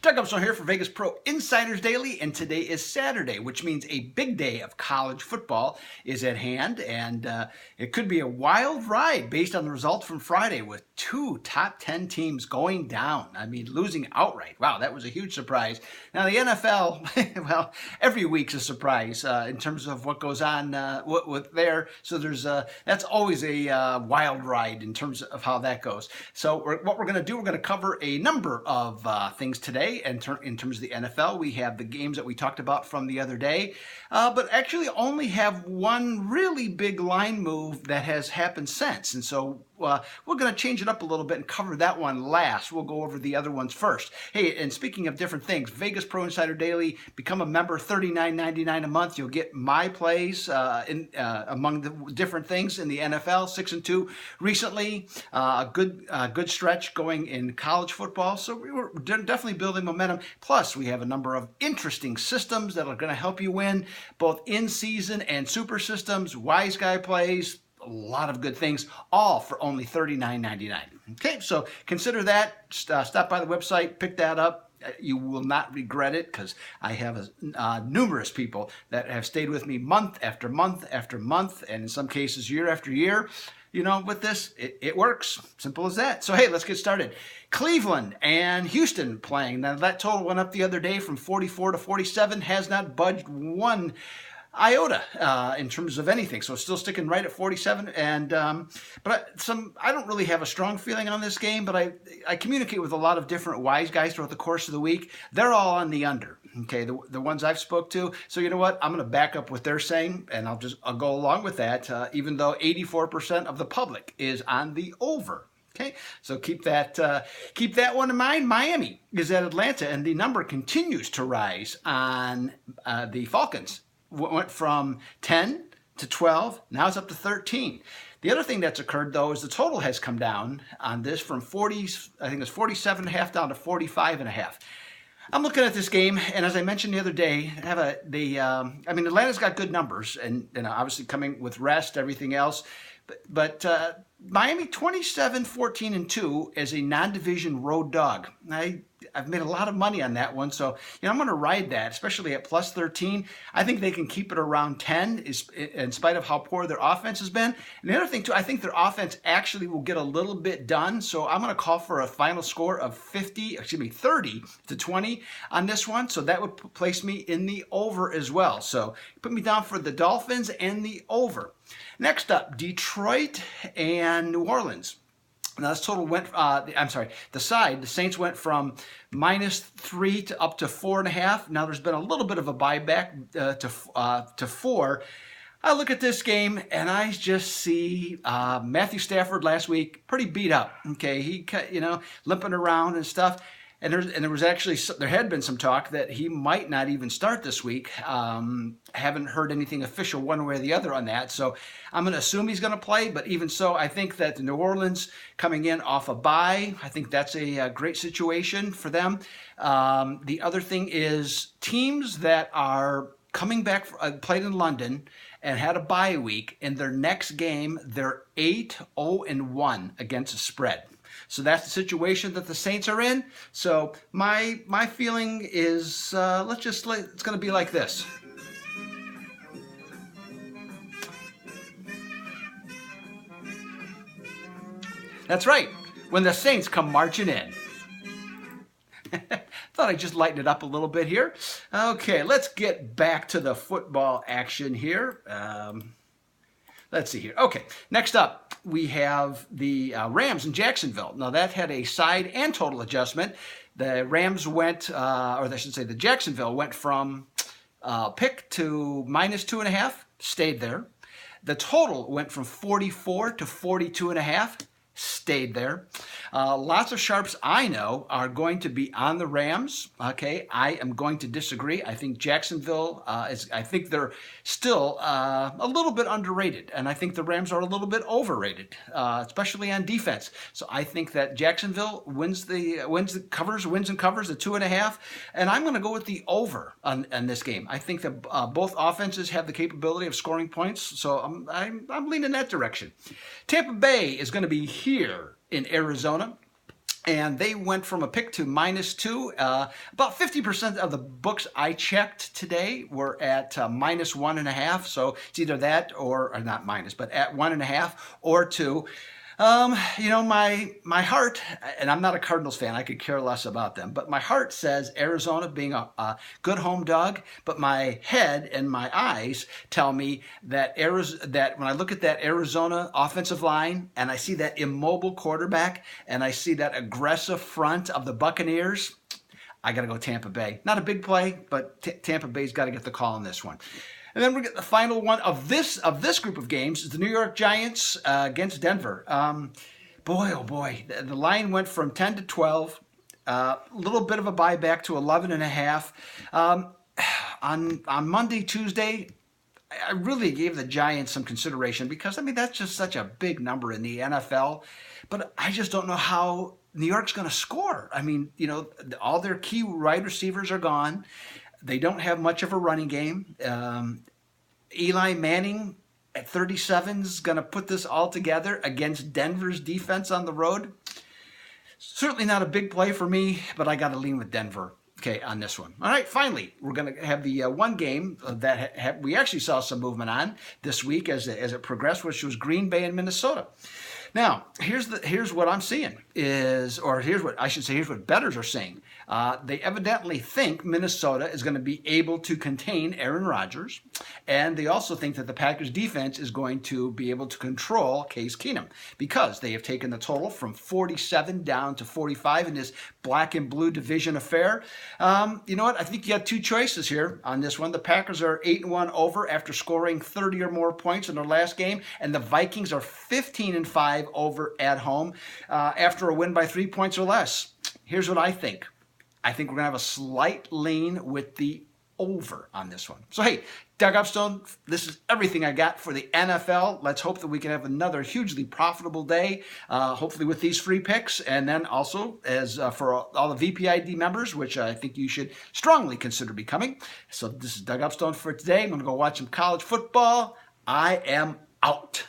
Doug Upstone here for Vegas Pro Insiders Daily, and today is Saturday, which means a big day of college football is at hand, and it could be a wild ride based on the results from Friday with two top 10 teams going down. I mean, losing outright. Wow, that was a huge surprise. Now, the NFL, well, every week's a surprise in terms of what goes on with there. So that's always a wild ride in terms of how that goes. So what we're going to do, we're going to cover a number of things today. In terms of the NFL, we have the games that we talked about from the other day, but actually only have one really big line move that has happened since. And so we're going to change it up a little bit and cover that one last. We'll go over the other ones first. Hey, and speaking of different things, Vegas Pro Insider Daily, become a member, $39.99 a month. You'll get my plays among the different things in the NFL, 6-2 recently. A good stretch going in college football. So we're definitely building momentum. Plus, we have a number of interesting systems that are going to help you win, both in season and super systems, wise guy plays, a lot of good things, all for only $39.99. Okay, so consider that. Stop by the website, pick that up. You will not regret it because I have numerous people that have stayed with me month after month after month, and in some cases year after year. You know, with this, it works. Simple as that. So, hey, let's get started. Cleveland and Houston playing. Now, that total went up the other day from 44 to 47, has not budged one iota in terms of anything, so it's still sticking right at 47. And but I don't really have a strong feeling on this game, but I communicate with a lot of different wise guys throughout the course of the week. They're all on the under. Okay, the ones I've spoke to. So you know what? I'm going to back up what they're saying, and I'll go along with that. Even though 84% of the public is on the over. Okay, so keep that one in mind. Miami is at Atlanta, and the number continues to rise on the Falcons. Went from 10 to 12, now it's up to 13. The other thing that's occurred, though, is the total has come down on this from 40, I think it's 47.5 down to 45.5. I'm looking at this game, and as I mentioned the other day, Atlanta's got good numbers, and obviously coming with rest, everything else, but Miami 27-14-2 as a non-division road dog. I've made a lot of money on that one, so I'm going to ride that, especially at plus 13. I think they can keep it around 10 in spite of how poor their offense has been. And the other thing, too, I think their offense actually will get a little bit done, so I'm going to call for a final score of 30-20 on this one, so that would place me in the over as well. So put me down for the Dolphins and the over. Next up, Detroit and New Orleans. Now this total went, the Saints went from -3 to up to 4.5. Now there's been a little bit of a buyback to 4. I look at this game and I just see Matthew Stafford last week pretty beat up. Okay, he limping around and stuff. And there had been some talk that he might not even start this week. Haven't heard anything official one way or the other on that. So I'm going to assume he's going to play. But even so, I think that New Orleans coming in off a bye, I think that's a great situation for them. The other thing is teams that are coming back, played in London and had a bye week. In their next game, they're 8-0-1 against a spread. So that's the situation that the Saints are in. So my feeling is it's going to be like this. That's right. When the Saints come marching in. Thought I'd just lighten it up a little bit here. Okay, let's get back to the football action here. Let's see here. Okay, next up, we have the Rams in Jacksonville. Now, that had a side and total adjustment. The Rams went, the Jacksonville went from pick to -2.5, stayed there. The total went from 44 to 42.5, stayed there. Lots of sharps I know are going to be on the Rams. Okay, I am going to disagree. I think Jacksonville I think they're still a little bit underrated, and I think the Rams are a little bit overrated, especially on defense. So I think that Jacksonville wins and covers the 2.5, and I'm going to go with the over on this game. I think that both offenses have the capability of scoring points, so I'm leaning that direction. Tampa Bay is going to be here in Arizona. and they went from a pick to -2. About 50% of the books I checked today were at -1.5. So it's either that or not minus, but at 1.5 or 2. My heart, and I'm not a Cardinals fan, I could care less about them, but my heart says Arizona being a good home dog, but my head and my eyes tell me that that when I look at that Arizona offensive line and I see that immobile quarterback and I see that aggressive front of the Buccaneers, I got to go Tampa Bay. Not a big play, but Tampa Bay's got to get the call on this one. And then we get the final one of this group of games is the New York Giants against Denver. Boy, oh boy, the line went from 10 to 12. A little bit of a buyback to 11.5. On Monday, Tuesday, I really gave the Giants some consideration because, that's just such a big number in the NFL. But I just don't know how New York's going to score. All their key wide receivers are gone. They don't have much of a running game. Eli Manning at 37 is going to put this all together against Denver's defense on the road. Certainly not a big play for me, but I got to lean with Denver. Okay, on this one. All right, finally, we're going to have the one game that we actually saw some movement on this week as it progressed, which was Green Bay and Minnesota. Now, here's what I'm seeing here's what bettors are saying. They evidently think Minnesota is going to be able to contain Aaron Rodgers, and they also think that the Packers defense is going to be able to control Case Keenum because they have taken the total from 47 down to 45 in this black and blue division affair. You know what? I think you got two choices here on this one. The Packers are 8-1 over after scoring 30 or more points in their last game, and the Vikings are 15-5 over at home after a win by 3 points or less. Here's what I think. I think we're going to have a slight lean with the over on this one. So, hey, Doug Upstone, this is everything I got for the NFL. Let's hope that we can have another hugely profitable day, hopefully with these free picks. And then also, as for all the VPID members, which I think you should strongly consider becoming. So this is Doug Upstone for today. I'm going to go watch some college football. I am out.